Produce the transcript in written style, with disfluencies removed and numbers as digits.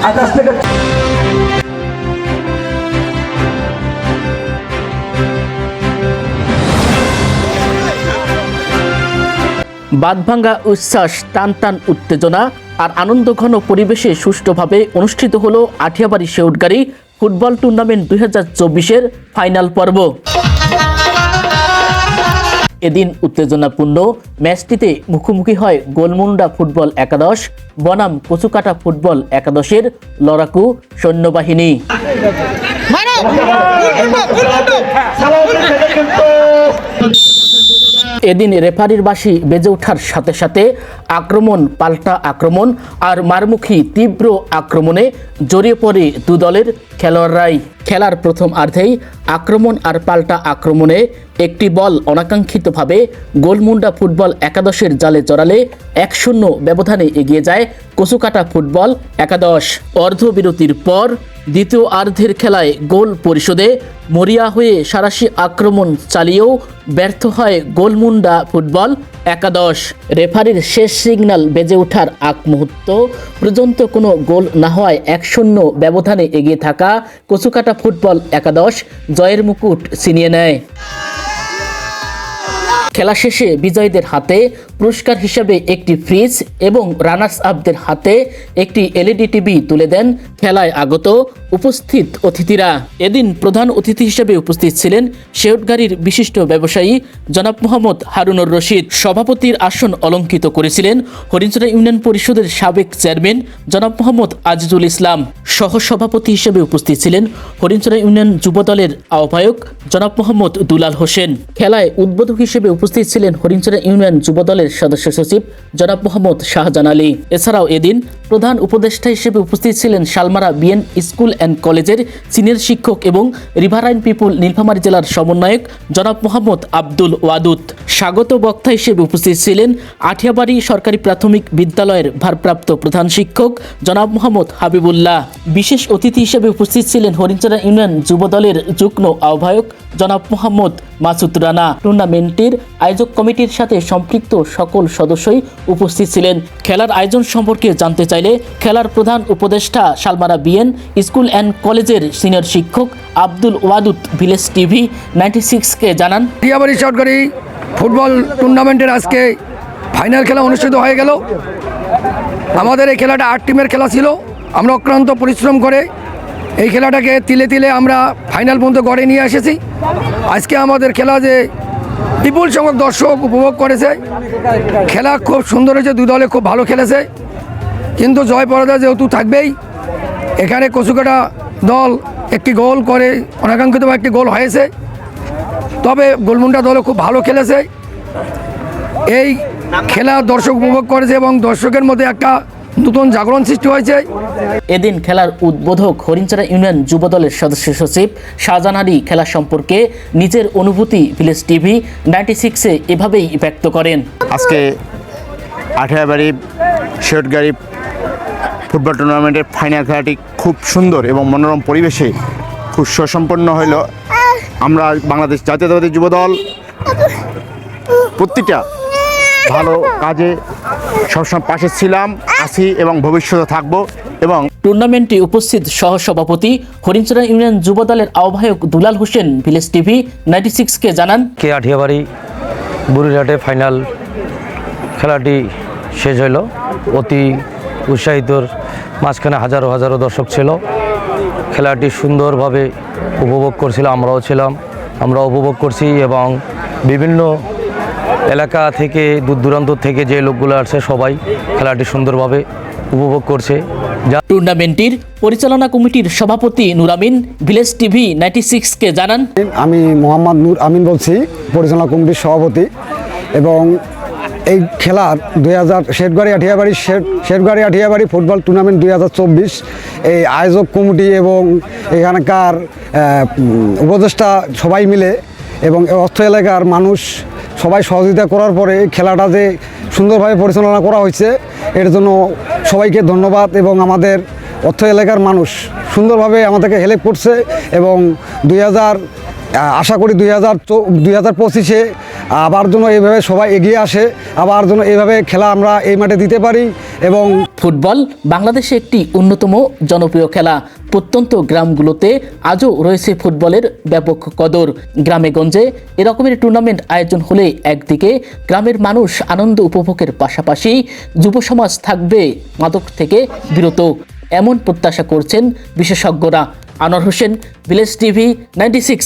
আকাশ থেকে বাঁধভাঙ্গা উচ্ছ্বাস, টান টান উত্তেজনা আর আনন্দঘন পরিবেশে সুষ্ঠুভাবে অনুষ্ঠিত হলো আঠিয়াবাড়ি শেউটগাড়ি ফুটবল টুর্নামেন্ট 2024-এর ফাইনাল পর্ব। এদিন উত্তেজনাপূর্ণ ম্যাচটিতে মুখোমুখি হয় গোলমুন্ডা ফুটবল একাদশ বনাম কচুকাটা ফুটবল একাদশের লড়াকু সৈন্যবাহিনী। এদিন রেফারির বাঁশি বেজে ওঠার সাথে সাথে আক্রমণ পাল্টা আক্রমণ আর মারমুখী তীব্র আক্রমণে জড়িয়ে পড়ে দু দলের খেলোয়াড়রাই। খেলার প্রথম অর্ধেই আক্রমণ আর পাল্টা আক্রমণে একটি বল অনাকাঙ্ক্ষিতভাবে গোলমুন্ডা ফুটবল একাদশের জালে জড়ালে 1-0 ব্যবধানে এগিয়ে যায় কচুকাটা ফুটবল একাদশ। অর্ধবিরতির পর দ্বিতীয় অর্ধের খেলায় গোল পরিশোধে মরিয়া হয়ে সাঁড়াশি আক্রমণ চালিয়েও ব্যর্থ হয় গোলমুন্ডা ফুটবল একাদশ। রেফারির শেষ সিগন্যাল বেজে ওঠার আগ মুহূর্ত পর্যন্ত কোনো গোল না হওয়ায় 1-0 ব্যবধানে এগিয়ে থাকা কচুকাটা ফুটবল একাদশ জয়ের মুকুট ছিনিয়ে নেয়। খেলা শেষে বিজয়ীদের হাতে পুরস্কার হিসেবে একটি ফ্রিজ এবং রানার্স আপদের হাতে একটি এলইডি টিভি তুলে দেন খেলায় আগত উপস্থিত অতিথিরা। এদিন প্রধান অতিথি হিসেবে উপস্থিত ছিলেন শেউটগাড়ির বিশিষ্ট ব্যবসায়ী জনাব মোহাম্মদ হারুনুর রশিদ। সভাপতির আসন অলঙ্কৃত করেছিলেন হরিণচড়া ইউনিয়ন পরিষদের সাবেক চেয়ারম্যান জনাব মোহাম্মদ আজিজুল ইসলাম। সহসভাপতি হিসেবে উপস্থিত ছিলেন হরিণচড়া ইউনিয়ন যুবদলের আহ্বায়ক জনাব মোহাম্মদ দুলাল হোসেন। খেলায় উদ্বোধক হিসেবে উপস্থিত ছিলেন হরিণচড়া ইউনিয়ন যুবদলের সদস্য সচিব জনাব মোহাম্মদ শাহজান আলী। এছাড়াও এদিন প্রধান উপদেষ্টা হিসেবে উপস্থিত ছিলেন শালমারা বিএন স্কুল অ্যান্ড কলেজের সিনিয়র শিক্ষক এবং রিভারাইন পিপুল নীলফামারী জেলার সমন্বয়ক জনাব মোহাম্মদ আব্দুল ওয়াদুদ। স্বাগত বক্তা হিসেবে উপস্থিত ছিলেন আঠিয়াবাড়ি সরকারি প্রাথমিক বিদ্যালয়ের ভারপ্রাপ্ত প্রধান শিক্ষক জনাব মোহাম্মদ হাবিবুল্লাহ। বিশেষ অতিথি হিসেবে উপস্থিত ছিলেন হরিণচড়া ইউনিয়ন যুবদলের যুগ্ম আহ্বায়ক জনাব মোহাম্মদ মাসুদ রানা। টুর্নামেন্টের আয়োজক কমিটির সাথে সম্পৃক্ত সকল সদস্যই উপস্থিত ছিলেন। খেলার আয়োজন সম্পর্কে জানতে চাইলে খেলার প্রধান উপদেষ্টা শালমারা বিএন স্কুল অ্যান্ড কলেজের সিনিয়র শিক্ষক আব্দুল ওয়াদুদ ভিলেজ টিভি 96-কে জানান, আঠিয়াবাড়ি শেউটগাড়ি ফুটবল টুর্নামেন্টের আজকে ফাইনাল খেলা অনুষ্ঠিত হয়ে গেল। আমাদের এই খেলাটা 8 টিমের খেলা ছিল। আমরা অক্লান্ত পরিশ্রম করে এই খেলাটাকে তিলে তিলে আমরা ফাইনাল পর্যন্ত গড়ে নিয়ে এসেছি। আজকে আমাদের খেলা যে বিপুল সংখ্যক দর্শক উপভোগ করেছে, খেলা খুব সুন্দর হয়েছে, দুই দলে খুব ভালো খেলেছে। কিন্তু জয় পরাজয় যেহেতু থাকবেই, এখানে কচুকাটা দল একটি গোল করে অনাকাঙ্ক্ষিতভাবে একটি গোল হয়েছে, তবে গোলমুন্ডা দলও খুব ভালো খেলেছে। এই খেলা দর্শক উপভোগ করেছে এবং দর্শকের মধ্যে একটা নতুন জাগরণ সৃষ্টি হয়েছে। এদিন খেলার উদ্বোধক হরিণচড়া ইউনিয়ন যুবদলের সদস্য সচিব শাহজান আলী খেলা সম্পর্কে নিজের অনুভূতি ভিলেজ টিভি 96-এ এভাবেই ব্যক্ত করেন। আজকে আঠিয়াবাড়ি শেউটগাড়ি ফুটবল টুর্নামেন্টের ফাইনাল খেলাটি খুব সুন্দর এবং মনোরম পরিবেশে খুব সুসম্পন্ন হইল। আমরা বাংলাদেশ জাতীয়তাবাদী যুবদল প্রতিটা ভালো কাজে সবসময় পাশে ছিলাম, আছি এবং ভবিষ্যতে থাকব। এবং টুর্নামেন্টে উপস্থিত সহসভাপতি হরিণচড়া ইউনিয়ন যুবদলের আহ্বায়ক দুলাল হোসেন ভিলেজ টিভি 96-কে জানান, আঠিয়াবাড়ি বুড়িরহাটে ফাইনাল খেলাটি শেষ হইল অতি উৎসাহিতর মাঝখানে হাজারো হাজারো দর্শক ছিল। খেলাটি সুন্দরভাবে উপভোগ করছিল, আমরাও ছিলাম, আমরা উপভোগ করছি এবং বিভিন্ন এলাকা থেকে দূর দূরান্ত থেকে যে লোকগুলো আসছে সবাই খেলাটি সুন্দরভাবে উপভোগ করছে। টুর্নামেন্টের পরিচালনা কমিটির সভাপতি নূর আমিন ভিলেজ টিভি 96-কে জানান, আমি মোহাম্মদ নূর আমিন বলছি, পরিচালনা কমিটির সভাপতি। এবং এই খেলার শেউটগাড়ি আঠিয়াবাড়ি ফুটবল টুর্নামেন্ট 2024 এই আয়োজক কমিটি এবং এখানকার উপদেষ্টা সবাই মিলে এবং অর্থ এলাকার মানুষ সবাই সহযোগিতা করার পরে খেলাটা যে সুন্দরভাবে পরিচালনা করা হয়েছে, এর জন্য সবাইকে ধন্যবাদ। এবং আমাদের অর্থ এলাকার মানুষ সুন্দরভাবে আমাদেরকে হেল্প করছে এবং আশা করি 2025-এ আবার যেন এইভাবে সবাই এগিয়ে আসে, আবার যেন এইভাবে খেলা আমরা এই মাঠে দিতে পারি। এবং ফুটবল বাংলাদেশে একটি অন্যতম জনপ্রিয় খেলা। প্রত্যন্ত গ্রামগুলোতে আজও রয়েছে ফুটবলের ব্যাপক কদর। গ্রামে গঞ্জে এরকমের টুর্নামেন্ট আয়োজন হলে একদিকে গ্রামের মানুষ আনন্দ উপভোগের পাশাপাশি যুব সমাজ থাকবে মাদক থেকে বিরত, এমন প্রত্যাশা করছেন বিশেষজ্ঞরা। Anwar Hossain, village TV 96।